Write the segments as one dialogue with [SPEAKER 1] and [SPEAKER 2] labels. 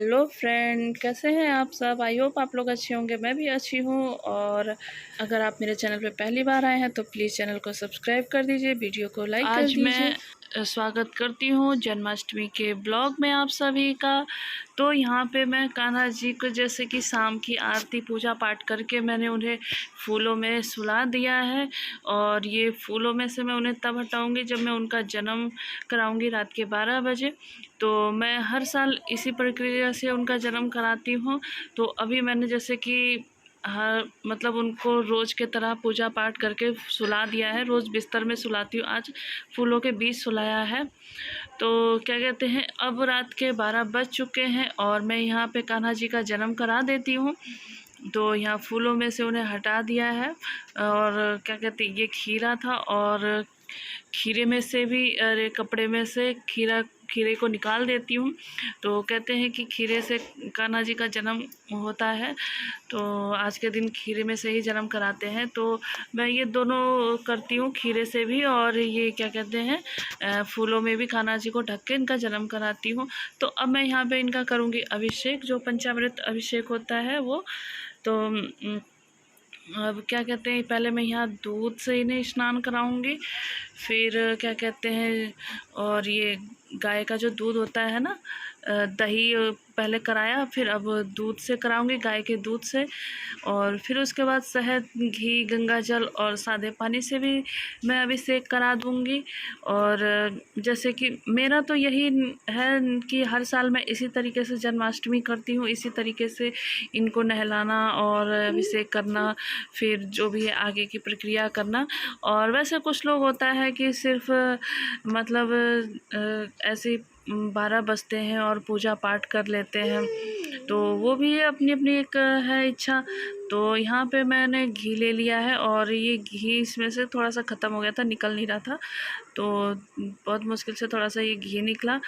[SPEAKER 1] Hello friend, कैसे हैं आप सब। आई होप आप लोग अच्छे होंगे। मैं भी अच्छी हूँ। और अगर आप मेरे चैनल पे पहली बार आए हैं तो प्लीज़ चैनल को सब्सक्राइब कर दीजिए, वीडियो को लाइक कर दीजिए। आज मैं स्वागत करती हूँ जन्माष्टमी के ब्लॉग में आप सभी का। तो यहाँ पे मैं कान्हा जी को जैसे कि शाम की आरती पूजा पाठ करके मैंने उन्हें फूलों में सुला दिया है। और ये फूलों में से मैं उन्हें तब हटाऊँगी जब मैं उनका जन्म कराऊँगी रात के 12 बजे। तो मैं हर साल इसी प्रक्रिया से उनका जन्म कराती हूँ। तो अभी मैंने जैसे कि हर मतलब उनको रोज़ के तरह पूजा पाठ करके सुला दिया है। रोज़ बिस्तर में सुलाती हूँ, आज फूलों के बीच सुलाया है। तो क्या कहते हैं, अब रात के 12 बज चुके हैं और मैं यहाँ पे कान्हा जी का जन्म करा देती हूँ। तो यहाँ फूलों में से उन्हें हटा दिया है। और क्या कहते हैं, ये खीरा था और खीरे में से भी अरे कपड़े में से खीरे को निकाल देती हूँ। तो कहते हैं कि खीरे से कान्हा जी का जन्म होता है। तो आज के दिन खीरे में से ही जन्म कराते हैं। तो मैं ये दोनों करती हूँ, खीरे से भी और ये क्या कहते हैं फूलों में भी कान्हा जी को ढक के इनका जन्म कराती हूँ। तो अब मैं यहाँ पे इनका करूँगी अभिषेक, जो पंचामृत अभिषेक होता है वो। तो अब क्या कहते हैं, पहले मैं यहाँ दूध से इन्हें स्नान कराऊंगी। फिर क्या कहते हैं, और ये गाय का जो दूध होता है ना, दही पहले कराया, फिर अब दूध से कराऊंगी, गाय के दूध से। और फिर उसके बाद शहद, घी, गंगा जल और सादे पानी से भी मैं अभिषेक करा दूंगी। और जैसे कि मेरा तो यही है कि हर साल मैं इसी तरीके से जन्माष्टमी करती हूँ, इसी तरीके से इनको नहलाना और अभिषेक करना, फिर जो भी है आगे की प्रक्रिया करना। और वैसे कुछ लोग होता है कि सिर्फ मतलब ऐसे 12 बजते हैं और पूजा पाठ कर लेते हैं। तो वो भी अपनी अपनी एक है इच्छा। तो यहाँ पे मैंने घी ले लिया है और ये घी इसमें से थोड़ा सा ख़त्म हो गया था, निकल नहीं रहा था। तो बहुत मुश्किल से थोड़ा सा ये घी निकला।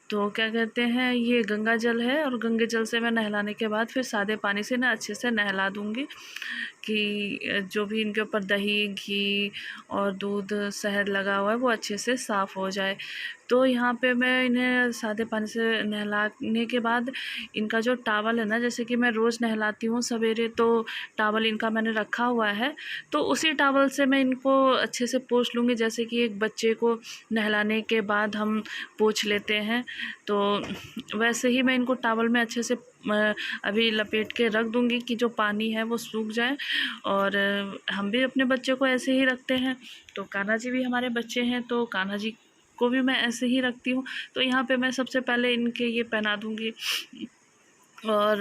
[SPEAKER 1] तो क्या कहते हैं, ये गंगा जल है और गंगे जल से मैं नहलाने के बाद फिर सादे पानी से ना अच्छे से नहला दूँगी कि जो भी इनके ऊपर दही, घी और दूध, शहद लगा हुआ है वो अच्छे से साफ़ हो जाए। तो यहाँ पे मैं इन्हें सादे पानी से नहलाने के बाद इनका जो टॉवल है ना, जैसे कि मैं रोज़ नहलाती हूँ सवेरे, तो टॉवल इनका मैंने रखा हुआ है। तो उसी टॉवल से मैं इनको अच्छे से पोंछ लूँगी, जैसे कि एक बच्चे को नहलाने के बाद हम पोंछ लेते हैं। तो वैसे ही मैं इनको टॉवल में अच्छे से अभी लपेट के रख दूँगी कि जो पानी है वो सूख जाए। और हम भी अपने बच्चे को ऐसे ही रखते हैं। तो कान्हा जी भी हमारे बच्चे हैं, तो कान्हा जी को भी मैं ऐसे ही रखती हूँ। तो यहाँ पे मैं सबसे पहले इनके ये पहना दूँगी। और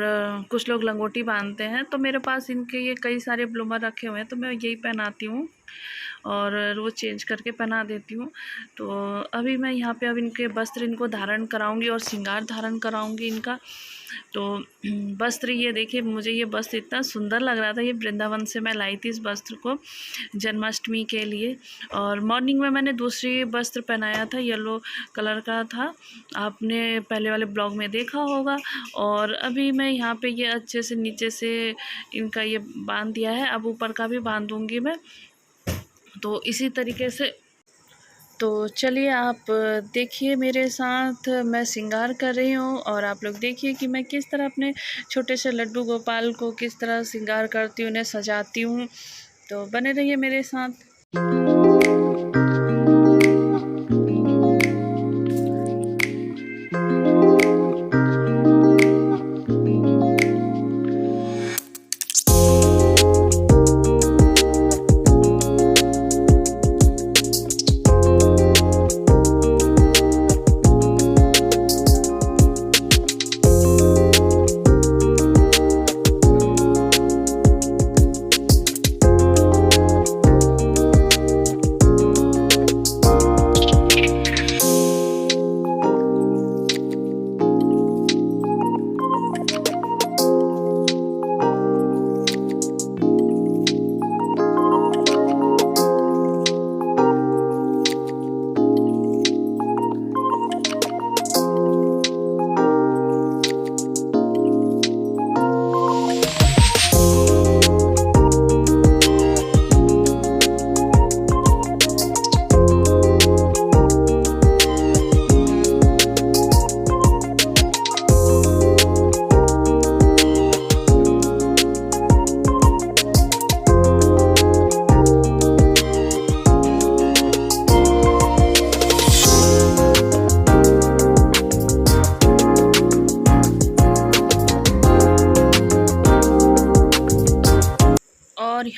[SPEAKER 1] कुछ लोग लंगोटी बांधते हैं, तो मेरे पास इनके ये कई सारे ब्लूमर रखे हुए हैं, तो मैं यही पहनाती हूँ और रोज़ चेंज करके पहना देती हूँ। तो अभी मैं यहाँ पे अब इनके वस्त्र इनको धारण कराऊंगी और श्रृंगार धारण कराऊंगी इनका। तो वस्त्र ये देखिए, मुझे ये वस्त्र इतना सुंदर लग रहा था, ये वृंदावन से मैं लाई थी इस वस्त्र को जन्माष्टमी के लिए। और मॉर्निंग में मैंने दूसरी वस्त्र पहनाया था, येलो कलर का था, आपने पहले वाले ब्लॉग में देखा होगा। और अभी मैं यहाँ पे ये अच्छे से नीचे से इनका ये बांध दिया है, अब ऊपर का भी बांध दूँगी मैं। तो इसी तरीके से, तो चलिए आप देखिए मेरे साथ मैं श्रृंगार कर रही हूँ और आप लोग देखिए कि मैं किस तरह अपने छोटे से लड्डू गोपाल को किस तरह श्रृंगार करती हूँ, उन्हें सजाती हूँ। तो बने रहिए मेरे साथ।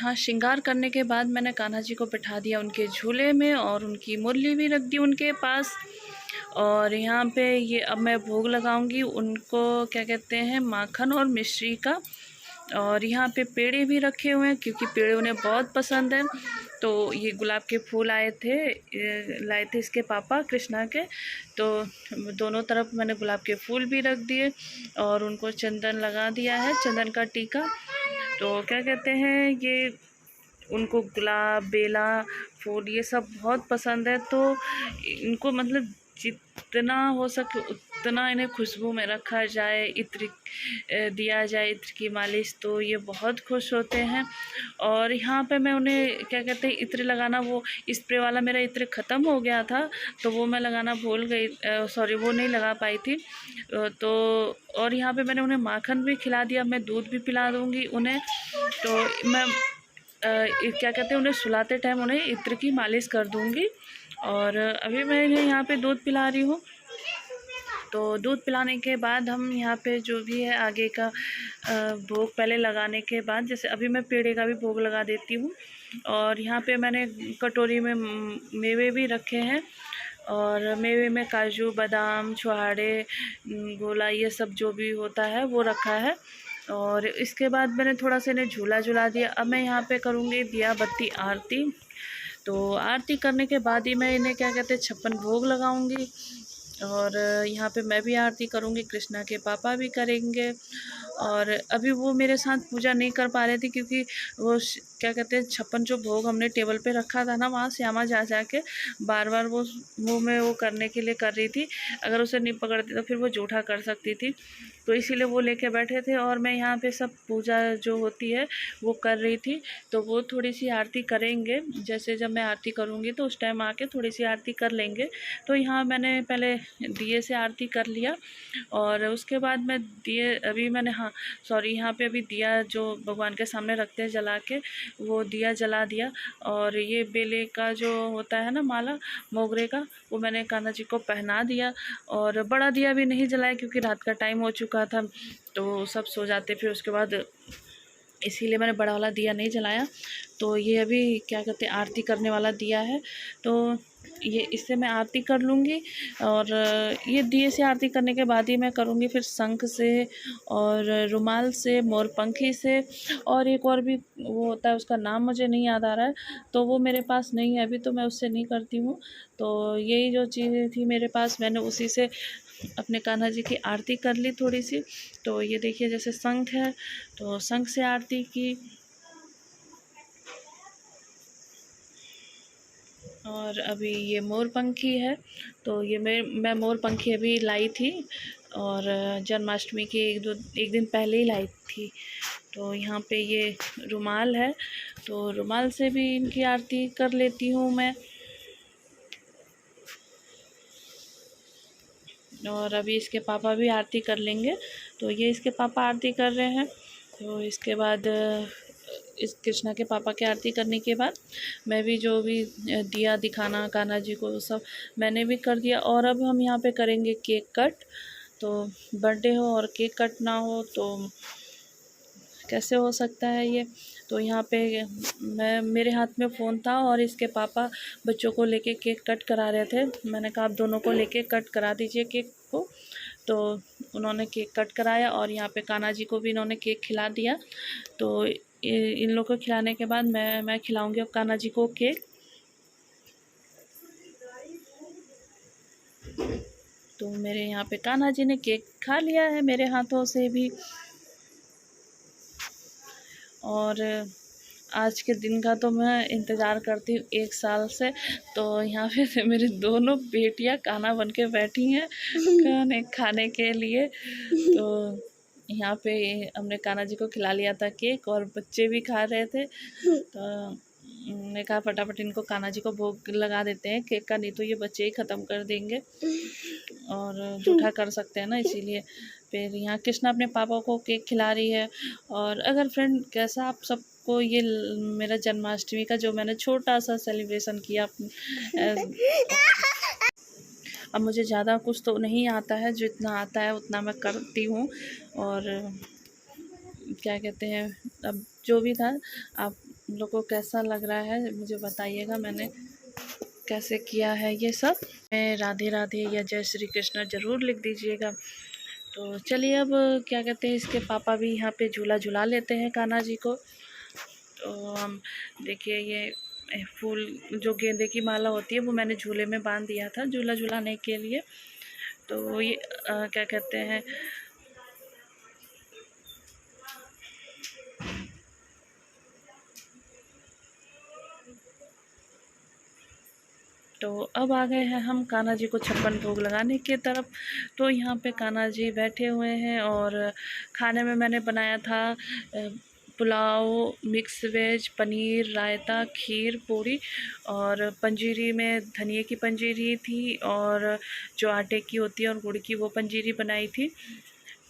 [SPEAKER 1] यहाँ श्रृंगार करने के बाद मैंने कान्हा जी को बिठा दिया उनके झूले में और उनकी मुरली भी रख दी उनके पास। और यहाँ पे ये अब मैं भोग लगाऊंगी उनको, क्या कहते हैं, माखन और मिश्री का। और यहाँ पे पेड़े भी रखे हुए हैं क्योंकि पेड़े उन्हें बहुत पसंद है। तो ये गुलाब के फूल लाए थे इसके पापा कृष्णा के। तो दोनों तरफ मैंने गुलाब के फूल भी रख दिए और उनको चंदन लगा दिया है, चंदन का टीका। तो क्या कहते हैं, ये उनको गुलाब, बेला, फूल ये सब बहुत पसंद है। तो इनको मतलब जितना हो सके उतना इन्हें खुशबू में रखा जाए, इत्र दिया जाए, इत्र की मालिश, तो ये बहुत खुश होते हैं। और यहाँ पे मैं उन्हें, क्या कहते हैं, इत्र लगाना, वो स्प्रे वाला मेरा इत्र ख़त्म हो गया था तो वो मैं लगाना भूल गई, सॉरी वो नहीं लगा पाई थी। तो और यहाँ पे मैंने उन्हें माखन भी खिला दिया, मैं दूध भी पिला दूँगी उन्हें। तो मैं क्या कहते हैं, उन्हें सुलाते टाइम उन्हें इत्र की मालिश कर दूँगी। और अभी मैं इन्हें यहाँ पे दूध पिला रही हूँ। तो दूध पिलाने के बाद हम यहाँ पे जो भी है आगे का भोग पहले लगाने के बाद, जैसे अभी मैं पेड़े का भी भोग लगा देती हूँ। और यहाँ पे मैंने कटोरी में मेवे भी रखे हैं और मेवे में काजू, बादाम, छुहाड़े, गोला, ये सब जो भी होता है वो रखा है। और इसके बाद मैंने थोड़ा सा इन्हें झूला झुला दिया। अब मैं यहाँ पे करूँगी दिया बत्ती आरती। तो आरती करने के बाद ही मैं इन्हें, क्या कहते हैं, 56 भोग लगाऊंगी। और यहाँ पे मैं भी आरती करूँगी, कृष्णा के पापा भी करेंगे। और अभी वो मेरे साथ पूजा नहीं कर पा रहे थे क्योंकि वो, क्या कहते हैं, 56 जो भोग हमने टेबल पे रखा था ना, वहाँ श्यामा जा के बार बार वो मुँह में वो करने के लिए कर रही थी। अगर उसे नहीं पकड़ती तो फिर वो जूठा कर सकती थी, तो इसीलिए वो लेके बैठे थे। और मैं यहाँ पे सब पूजा जो होती है वो कर रही थी। तो वो थोड़ी सी आरती करेंगे, जैसे जब मैं आरती करूँगी तो उस टाइम आके थोड़ी सी आरती कर लेंगे। तो यहाँ मैंने पहले दिए से आरती कर लिया और उसके बाद मैं दिए, अभी मैंने, हाँ सॉरी, यहाँ पे अभी दिया जो भगवान के सामने रखते हैं जला के, वो दिया जला दिया। और ये बेले का जो होता है ना माला, मोगरे का, वो मैंने कान्हा जी को पहना दिया। और बड़ा दिया भी नहीं जलाया क्योंकि रात का टाइम हो चुका था तो सब सो जाते, फिर उसके बाद इसीलिए मैंने बड़ा वाला दिया नहीं जलाया। तो ये अभी, क्या कहते हैं, आरती करने वाला दिया है। तो ये इससे मैं आरती कर लूँगी। और ये दिए से आरती करने के बाद ही मैं करूँगी फिर शंख से और रुमाल से, मोरपंखी से, और एक और भी वो होता है, उसका नाम मुझे नहीं याद आ रहा है, तो वो मेरे पास नहीं है अभी, तो मैं उससे नहीं करती हूँ। तो यही जो चीज़ें थी मेरे पास, मैंने उसी से अपने कान्हा जी की आरती कर ली थोड़ी सी। तो ये देखिए, जैसे शंख है तो शंख से आरती की। और अभी ये मोरपंखी है, तो ये मैं मोरपंखी अभी लाई थी और जन्माष्टमी के एक दिन पहले ही लाई थी। तो यहाँ पे ये रुमाल है, तो रुमाल से भी इनकी आरती कर लेती हूँ मैं। और अभी इसके पापा भी आरती कर लेंगे। तो ये इसके पापा आरती कर रहे हैं। तो इसके बाद इस कृष्णा के पापा की आरती करने के बाद मैं भी जो भी दिया दिखाना कान्हा जी को, सब मैंने भी कर दिया। और अब हम यहाँ पे करेंगे केक कट। तो बर्थडे हो और केक कट ना हो तो कैसे हो सकता है ये। तो यहाँ पे मेरे हाथ में फ़ोन था और इसके पापा बच्चों को लेके केक कट करा रहे थे। मैंने कहा आप दोनों को लेके कट करा दीजिए केक को। तो उन्होंने केक कट कराया और यहाँ पे कान्हा जी को भी इन्होंने केक खिला दिया। तो इन लोगों को खिलाने के बाद मैं खिलाऊंगी अब कान्हा जी को केक। तो मेरे यहाँ पे कान्हा जी ने केक खा लिया है मेरे हाथों से भी। और आज के दिन का तो मैं इंतज़ार करती हूँ 1 साल से। तो यहाँ पे मेरी दोनों बेटियाँ कान्हा बन के बैठी हैं खाने के लिए। तो यहाँ पे हमने कान्हा जी को खिला लिया था केक और बच्चे भी खा रहे थे। तो मैंने कहा फटाफट इनको कान्हा जी को भोग लगा देते हैं केक का, नहीं तो ये बच्चे ही ख़त्म कर देंगे और जूठा कर सकते हैं ना, इसीलिए। फिर यहाँ कृष्णा अपने पापा को केक खिला रही है। और अगर फ्रेंड कैसा आप सबको ये मेरा जन्माष्टमी का जो मैंने छोटा सा सेलिब्रेशन किया, अब मुझे ज़्यादा कुछ तो नहीं आता है, जितना आता है उतना मैं करती हूँ। और क्या कहते हैं, अब जो भी था आप लोग को कैसा लग रहा है मुझे बताइएगा मैंने कैसे किया है ये सब। राधे राधे या जय श्री कृष्ण ज़रूर लिख दीजिएगा। तो चलिए अब क्या कहते हैं, इसके पापा भी यहाँ पे झूला झुला लेते हैं कान्हा जी को। तो हम देखिए ये फूल जो गेंदे की माला होती है वो मैंने झूले में बांध दिया था झूला झुलाने के लिए। तो ये क्या कहते हैं, तो अब आ गए हैं हम कान्हा जी को 56 भोग लगाने की तरफ। तो यहाँ पे कान्हा जी बैठे हुए हैं और खाने में मैंने बनाया था पुलाव, मिक्स वेज, पनीर, रायता, खीर, पूरी और पंजीरी में धनिए की पंजीरी थी और जो आटे की होती है और गुड़ की वो पंजीरी बनाई थी।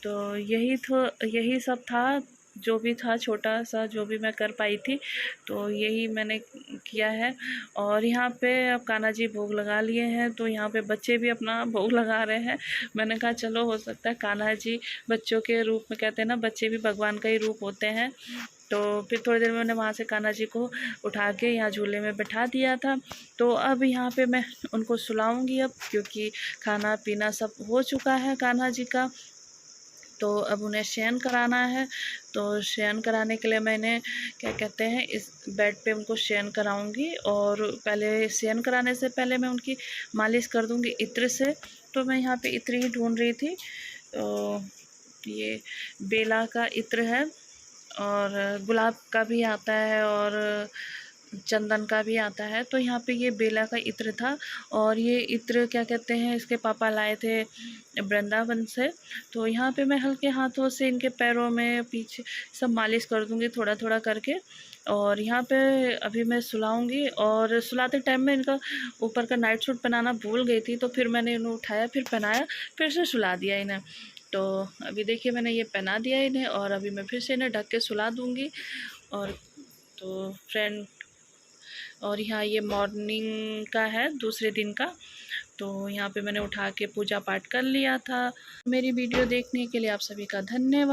[SPEAKER 1] तो यही सब था जो भी था, छोटा सा जो भी मैं कर पाई थी तो यही मैंने किया है। और यहाँ पे अब कान्हा जी भोग लगा लिए हैं तो यहाँ पे बच्चे भी अपना भोग लगा रहे हैं। मैंने कहा चलो हो सकता है कान्हा जी बच्चों के रूप में, कहते हैं ना बच्चे भी भगवान का ही रूप होते हैं। तो फिर थोड़ी देर में मैंने वहाँ से कान्हा जी को उठा के यहाँ झूले में बैठा दिया था। तो अब यहाँ पे मैं उनको सुलाऊंगी अब, क्योंकि खाना पीना सब हो चुका है कान्हा जी का। तो अब उन्हें शयन कराना है। तो शयन कराने के लिए मैंने क्या कहते हैं इस बेड पे उनको शयन कराऊंगी। और पहले शयन कराने से पहले मैं उनकी मालिश कर दूंगी इत्र से। तो मैं यहाँ पे इत्र ही ढूंढ रही थी। तो ये बेला का इत्र है और गुलाब का भी आता है और चंदन का भी आता है। तो यहाँ पे ये बेला का इत्र था और ये इत्र क्या कहते हैं इसके पापा लाए थे वृंदावन से। तो यहाँ पे मैं हल्के हाथों से इनके पैरों में पीछे सब मालिश कर दूँगी थोड़ा थोड़ा करके। और यहाँ पे अभी मैं सुलाऊंगी और सुलाते टाइम में इनका ऊपर का नाइट सूट पहनाना भूल गई थी। तो फिर मैंने इन्हें उठाया, फिर पहनाया, फिर से सुला दिया इन्हें। तो अभी देखिए मैंने ये पहना दिया इन्हें और अभी मैं फिर से इन्हें ढक के सुला दूँगी। और तो फ्रेंड, और यहाँ ये मॉर्निंग का है दूसरे दिन का। तो यहाँ पे मैंने उठा के पूजा पाठ कर लिया था। मेरी वीडियो देखने के लिए आप सभी का धन्यवाद।